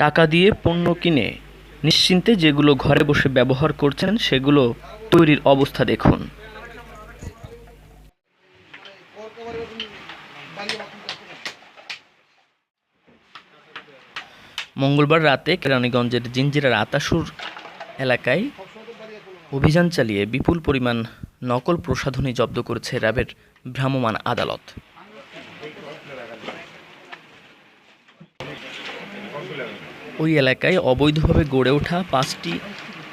টাকা দিয়ে পণ্য কিনে নিশ্চিন্তে যেগুলো ঘরে বসে ব্যবহার করছেন সেগুলো তৈরির অবস্থা দেখুন। মঙ্গলবার রাতে কেরানীগঞ্জের জিঞ্জিরার আতাসুর এলাকায় অভিযান চালিয়ে বিপুল পরিমাণ নকল প্রসাধনী জব্দ করেছে র্যাবের ভ্রাম্যমাণ আদালত। ওই এলাকায় অবৈধভাবে গড়ে ওঠা 5টি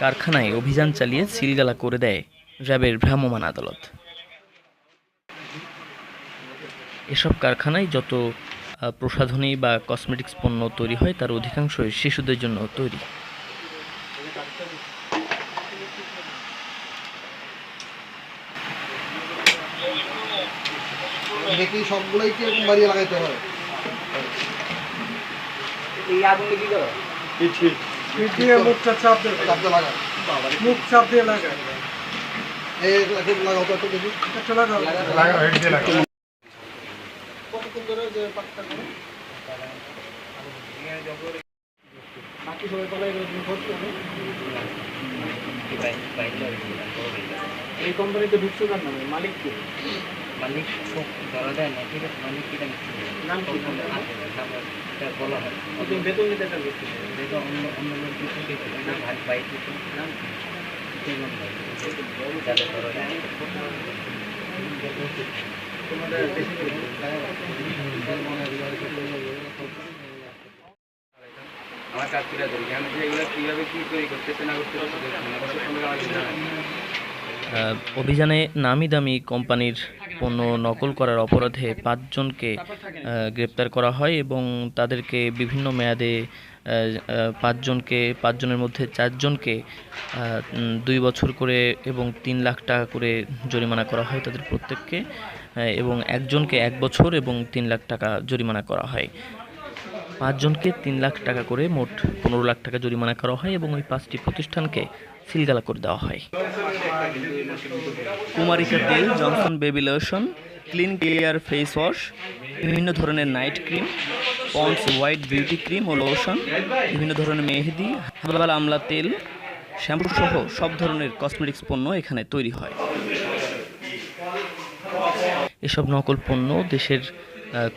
কারখানায় অভিযান চালিয়ে সিলগালা করে দেয় র্যাবের ভ্রাম্যমাণ আদালত। এসব কারখানায় যত প্রসাধনী বা কসমেটিক্স পণ্য তৈরি হয় তার অধিকাংশই শিশুদের জন্য তৈরি। সবগুলোই কি এরকম বাড়িয়ে লাগাইতে হয়? এই আগুনে কি করো? পিঠ দিয়ে মুখটা চাপ দিয়ে লাগা। মুখ চাপ দিয়ে লাগা। এই একটু লাগাও তো দেখি। একটু লাগাও। লাগাও হেড দিয়ে লাগাও। কতক্ষণ ধরে যে পাকটা করে? বাকি সবাই পালাই করতে হবে। এই কোম্পানিতে ঢুকছো কার নামে? মালিক কে? মালিক সব ধরা দেয় না, ঠিক আছে? মালিক কি নাম কি বলা হয়? আপনি বেতন নিতে চান? বেতন অন্য লোক দিতে ভাই ভাই দিতে নাম যাদের ধরা দেয় তোমাদের আমার কাজ করে ধরি আমি যে এগুলো কীভাবে কী তৈরি করতেছে না করতে অভিযানে নামি দামি কোম্পানির পণ্য নকল করার অপরাধে 5 জনকে গ্রেপ্তার করা হয় এবং তাদেরকে বিভিন্ন মেয়াদে 5 জনের মধ্যে 4 জনকে 2 বছর করে এবং 3 লাখ টাকা করে জরিমানা করা হয় তাদের প্রত্যেককে, এবং একজনকে 1 বছর এবং 3 লাখ টাকা জরিমানা করা হয়। 5 জনকে 3 লাখ টাকা করে মোট 15 লাখ টাকা জরিমানা করা হয় এবং ওই 5টি প্রতিষ্ঠানকে সিলগালা করে দেওয়া হয়। কুমারিকা তেল, Johnson baby lotion, clean clear face wash, বিভিন্ন ধরনের night cream, Pond's white beauty cream ও লোশন, বিভিন্ন ধরনের মেহেদি, হার্বাল আমলা তেল, শ্যাম্পু সহ সব ধরনের কসমেটিক্স পণ্য এখানে তৈরি হয়। এসব নকল পণ্য দেশের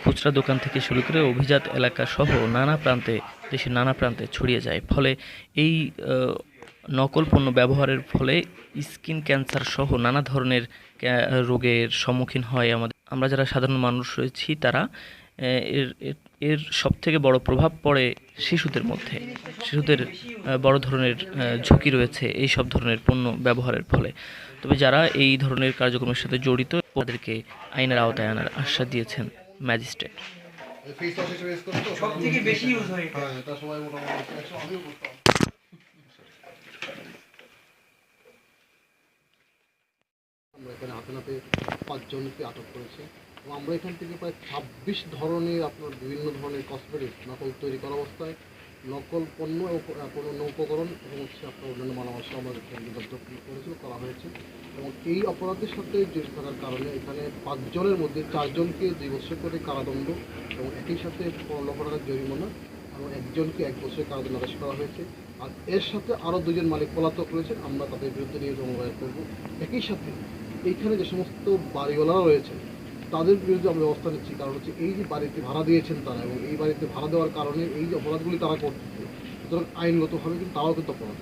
খুচরা দোকান থেকে শুরু করে অভিজাত এলাকা সহ দেশের নানা প্রান্তে ছড়িয়ে যায়। ফলে এই নকল পণ্য ব্যবহারের ফলে স্কিন ক্যান্সার সহ নানা ধরনের রোগের সম্মুখীন হয় আমরা যারা সাধারণ মানুষ রয়েছি তারা। এর সবথেকে বড় প্রভাব পড়ে শিশুদের মধ্যে। শিশুদের বড় ধরনের ঝুঁকি রয়েছে এই সব ধরনের পণ্য ব্যবহারের ফলে। তবে যারা এই ধরনের কার্যক্রমের সাথে জড়িত তাদেরকে আইনের আওতায় আনার আশ্বাস দিয়েছেন ম্যাজিস্ট্রেট। সবথেকে বেশি ইউজ হয় এটা সবাই মোটামুটি আমরা এখানে হাতে নাতে 5 জনকে আটক করেছি এবং আমরা এখান থেকে প্রায় 26 ধরনের আপনার বিভিন্ন ধরনের কসমেটিক্স নকল তৈরি করা অবস্থায় নকল পণ্য এবং কোনো নৌপকরণ এবং আপনার অন্যান্য মালামাল আমরা করা হয়েছে এবং এই অপরাধের সাথে জড়িত থাকার কারণে এখানে 5 জনের মধ্যে 4 জনকে 2 বছর করে কারাদণ্ড এবং একই সাথে 15 লক্ষ টাকার জরিমানা এবং একজনকে 1 বছরের কারাদণ্ড আদেশ করা হয়েছে। আর এর সাথে আরও 2 জন মালিক পলাতক রয়েছেন, আমরা তাদের বিরুদ্ধে নিয়ে জমাদার করব। একই সাথে এইখানে যে সমস্ত বাড়িওয়ালারা রয়েছেন তাদের বিরুদ্ধে আমরা ব্যবস্থা নিচ্ছি, কারণ হচ্ছে এই যে বাড়িতে ভাড়া দিয়েছেন তারা এবং এই বাড়িতে ভাড়া দেওয়ার কারণে এই যে অপরাধগুলি তারা করতেছে, সুতরাং আইনগতভাবে কিন্তু তারাও কিন্তু অপরাধ।